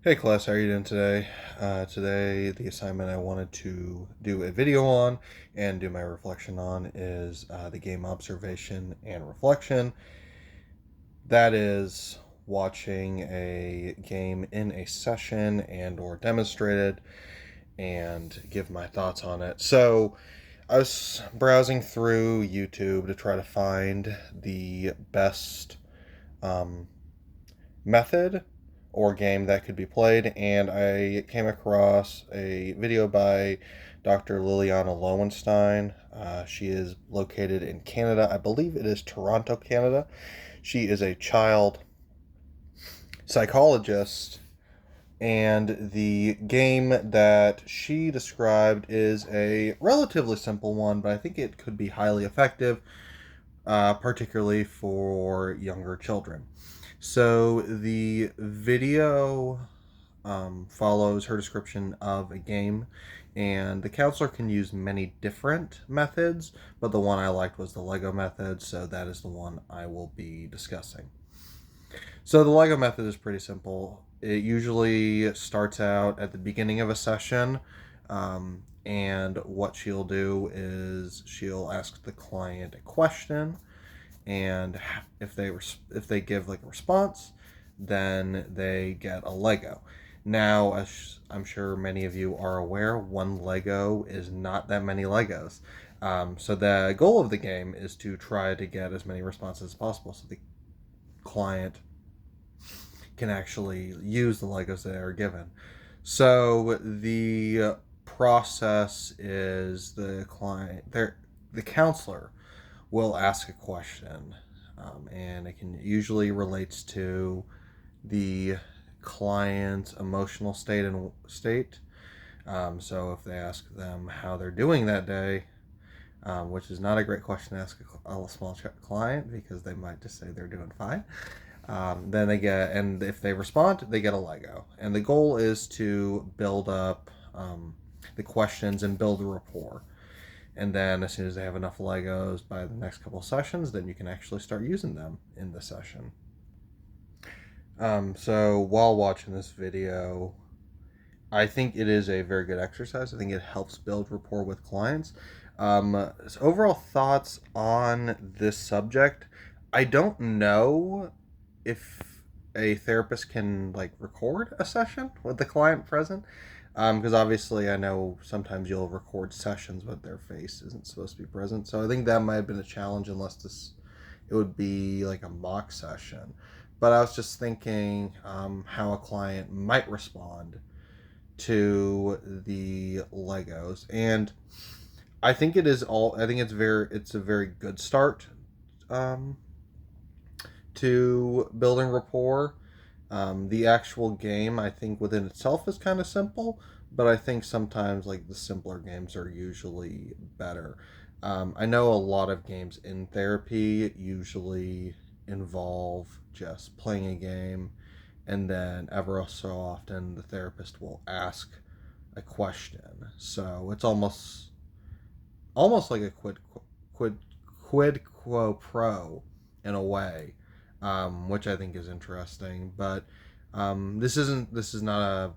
Hey class, how are you doing today? Today, the assignment I wanted to do a video on and do my reflection on is the game observation and reflection. That is watching a game in a session and or demonstrated and give my thoughts on it. So I was browsing through YouTube to try to find the best um, method or game that could be played, and I came across a video by Dr. Liliana Lowenstein. She is located in Canada. I believe it is Toronto, Canada. She is a child psychologist, and the game that she described is a relatively simple one, but I think it could be highly effective, particularly for younger children. So the video follows her description of a game, and the counselor can use many different methods, but the one I liked was the Lego method, so that is the one I will be discussing. So the Lego method is pretty simple. It usually starts out at the beginning of a session, and what she'll do is she'll ask the client a question, and if they give like a response, then they get a Lego. Now, as I'm sure many of you are aware, one Lego is not that many Legos. So the goal of the game is to try to get as many responses as possible, so the client can actually use the Legos that are given. So the process is the counselor will ask a question, and it can usually relates to the client's emotional state. So if they ask them how they're doing that day, which is not a great question to ask a small client because they might just say they're doing fine. Then they get, and if they respond, they get a Lego. And the goal is to build up the questions and build a rapport. And then as soon as they have enough Legos by the next couple of sessions, then you can actually start using them in the session. So while watching this video, I think it is a very good exercise. I think it helps build rapport with clients. So overall thoughts on this subject. I don't know if a therapist can like record a session with the client present, because obviously I know sometimes you'll record sessions but their face isn't supposed to be present, so I think that might have been a challenge unless this it would be like a mock session. But I was just thinking how a client might respond to the Legos, and I think it's a very good start um, to building rapport. The actual game, I think, within itself is kind of simple, but I think sometimes like the simpler games are usually better. I know a lot of games in therapy usually involve just playing a game, and then ever so often the therapist will ask a question. So it's almost like a quid quid quo pro in a way, which I think is interesting. But this is not a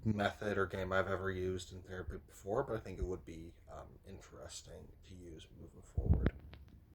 method or game I've ever used in therapy before, but I think it would be interesting to use moving forward.